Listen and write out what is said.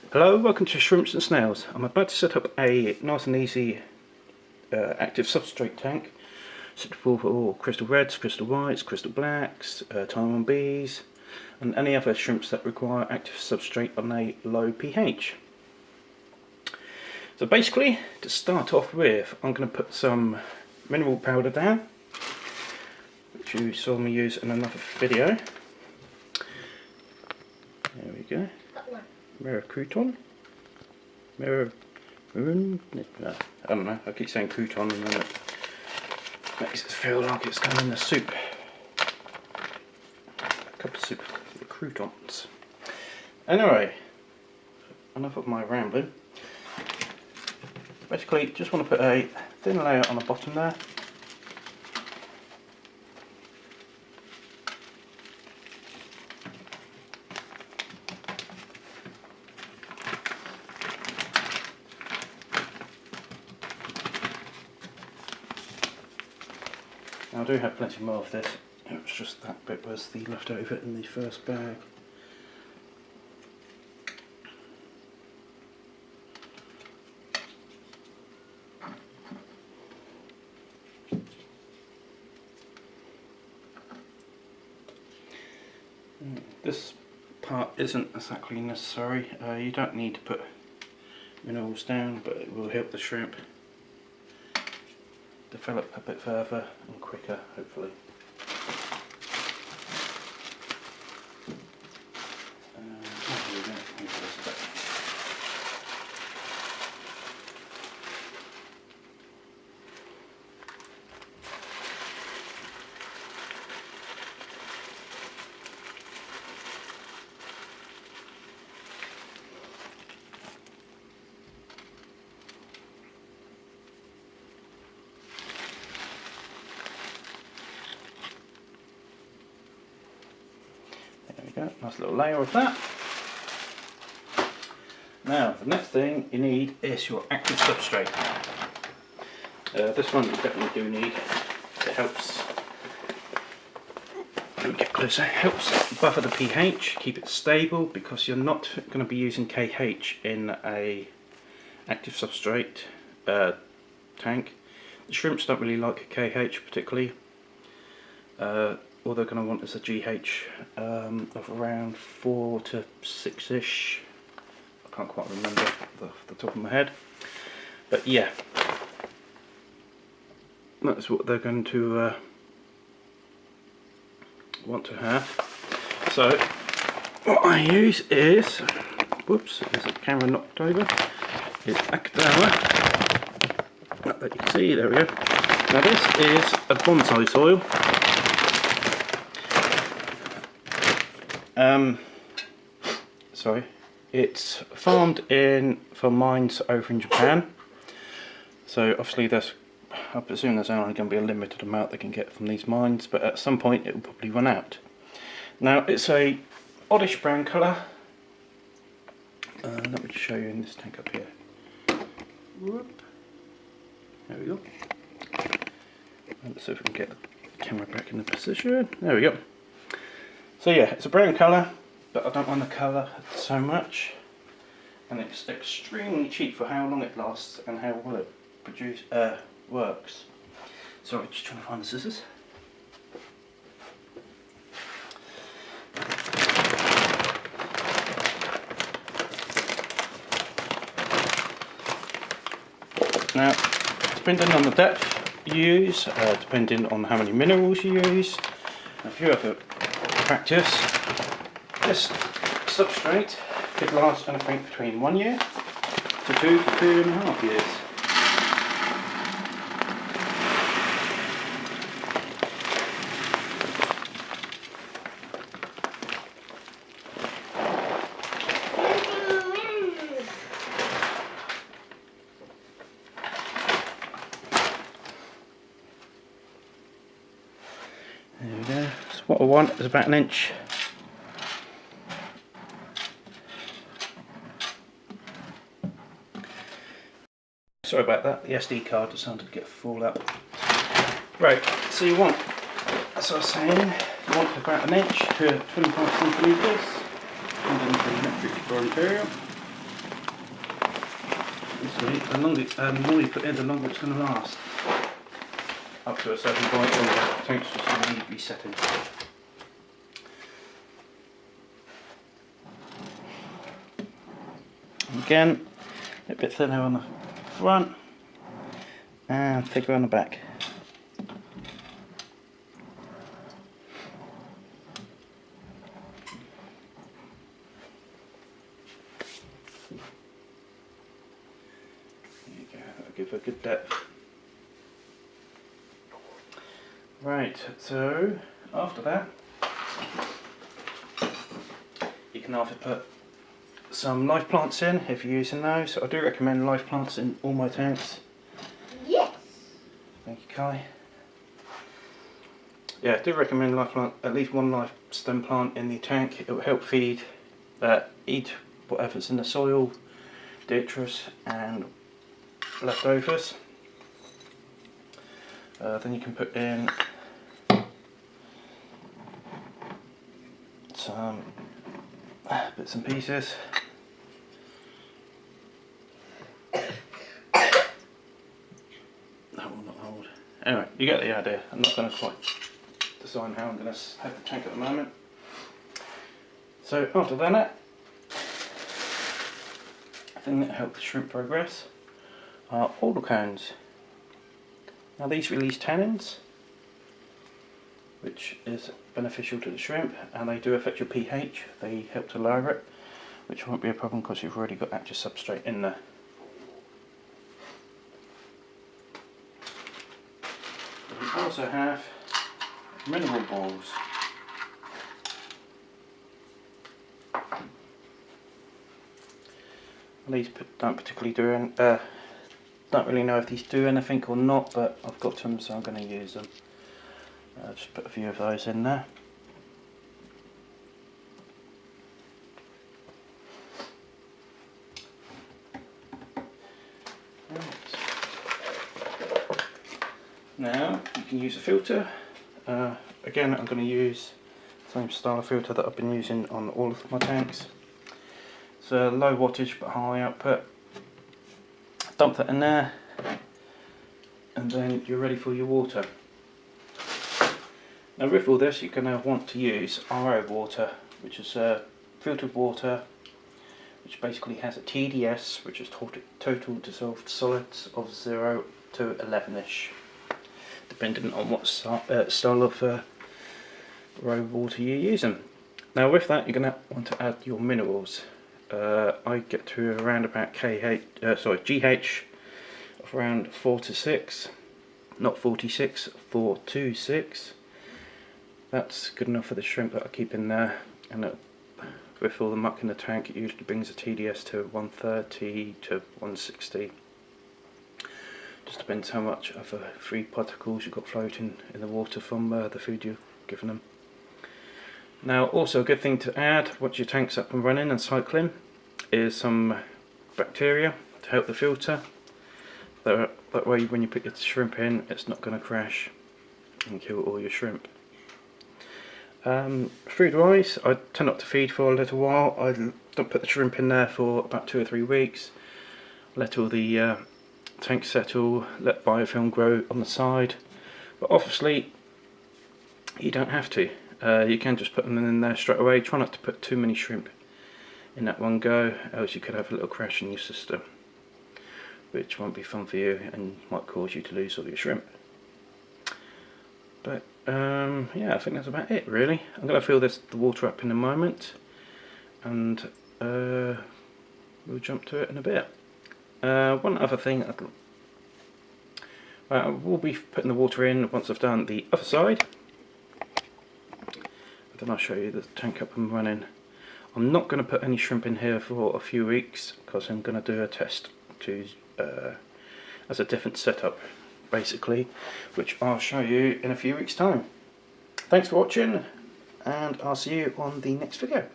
Hello, welcome to Shrimps and Snails. I'm about to set up a nice and easy active substrate tank suitable for crystal reds, crystal whites, crystal blacks, Taiwan bees and any other shrimps that require active substrate on a low pH. So basically, to start off with, I'm going to put some mineral powder down, which you saw me use in another video. There we go. Mirror crouton. Mirror. I don't know, I keep saying crouton and then it makes it feel like it's done in the soup. A cup of soup for the croutons. Anyway, enough of my rambling. Basically, just want to put a thin layer on the bottom there. I do have plenty more of this, it was just that bit was the leftover in the first bag. This part isn't exactly necessary, you don't need to put minerals down, but it will help the shrimp develop a bit further and quicker, hopefully. There we go, nice little layer of that. Now, the next thing you need is your active substrate. This one you definitely do need. It helps, let me get closer, it helps buffer the pH, keep it stable, because you're not going to be using KH in a active substrate tank. The shrimps don't really like KH particularly. All they're going to want is a GH of around 4 to 6-ish. I can't quite remember off the top of my head. But yeah, that's what they're going to want to have. So what I use is, whoops, there's a camera knocked over, is Caridina. Not that you can see, there we go. Now this is a bonsai soil. Sorry, it's farmed for mines over in Japan, so obviously I presume there's only going to be a limited amount they can get from these mines, but at some point it will probably run out. Now it's a oddish brown colour. Let me just show you in this tank up here. Whoop. There we go. Let's see if we can get the camera back in the position. There we go. So yeah, it's a brown colour, but I don't mind the colour so much, and it's extremely cheap for how long it lasts and how well it works. Sorry, just trying to find the scissors. Now, depending on the depth you use, depending on how many minerals you use, and a few other factors, this substrate could last anything between 1 year to 2 to 2.5 years. There we go. So what I want is about 1 inch. Sorry about that, the SD card decided to get full up. Right, so you want, as I was saying, you want about 1 inch to 25 centimetres, 103 metric for imperial. The more you put in, the longer it's going to last. Up to a certain point when the tank's just going to need resetting. Again, a bit thinner on the front and thicker on the back. There you go, that'll give a good depth. Right, so after that, you can either put some live plants in if you're using those. I do recommend live plants in all my tanks. Yes. Thank you, Kai. Yeah, I do recommend live plant, at least one live stem plant in the tank. It will help eat whatever's in the soil, detritus and leftovers. Then you can put in some bits and pieces. That will not hold. Anyway, you get the idea. I'm not going to quite decide how I'm going to have the tank at the moment. So after that, the thing that helps the shrimp progress are oil cones. Now these release tannins, which is beneficial to the shrimp, and they do affect your pH. They help to lower it, which won't be a problem because you've already got active substrate in there. We also have mineral balls. These don't particularly do don't really know if these do anything or not, but I've got them, so I'm going to use them. Just put a few of those in there. Now you can use a filter. Again, I'm going to use the same style of filter that I've been using on all of my tanks. It's a low wattage but high output. Dump that in there, and then you're ready for your water. Now with all this, you're going to want to use RO water, which is filtered water, which basically has a TDS, which is total dissolved solids of 0 to 11ish, depending on what style of RO water you're using. Now with that, you're going to want to add your minerals. I get to around about GH of around 4 to 6, not 46, 4 to 6. That's good enough for the shrimp that I keep in there, and with all the muck in the tank, it usually brings the TDS to 130 to 160. Just depends how much of free particles you've got floating in the water from the food you've given them. Now also a good thing to add once your tank's up and running and cycling is some bacteria to help the filter. That way when you put your shrimp in, it's not going to crash and kill all your shrimp. Food wise, I tend not to feed for a little while. I don't put the shrimp in there for about 2 or 3 weeks. Let all the tank settle, let biofilm grow on the side. But obviously you don't have to. You can just put them in there straight away. Try not to put too many shrimp in that one go, else you could have a little crash in your system, which won't be fun for you and might cause you to lose all your shrimp. But yeah, I think that's about it really. I'm going to fill the water up in a moment, and we'll jump to it in a bit. One other thing, I will be putting the water in once I've done the other side. Then I'll show you the tank up and running. I'm not going to put any shrimp in here for a few weeks because I'm going to do a test as a different setup basically, which I'll show you in a few weeks time. Thanks for watching, and I'll see you on the next video.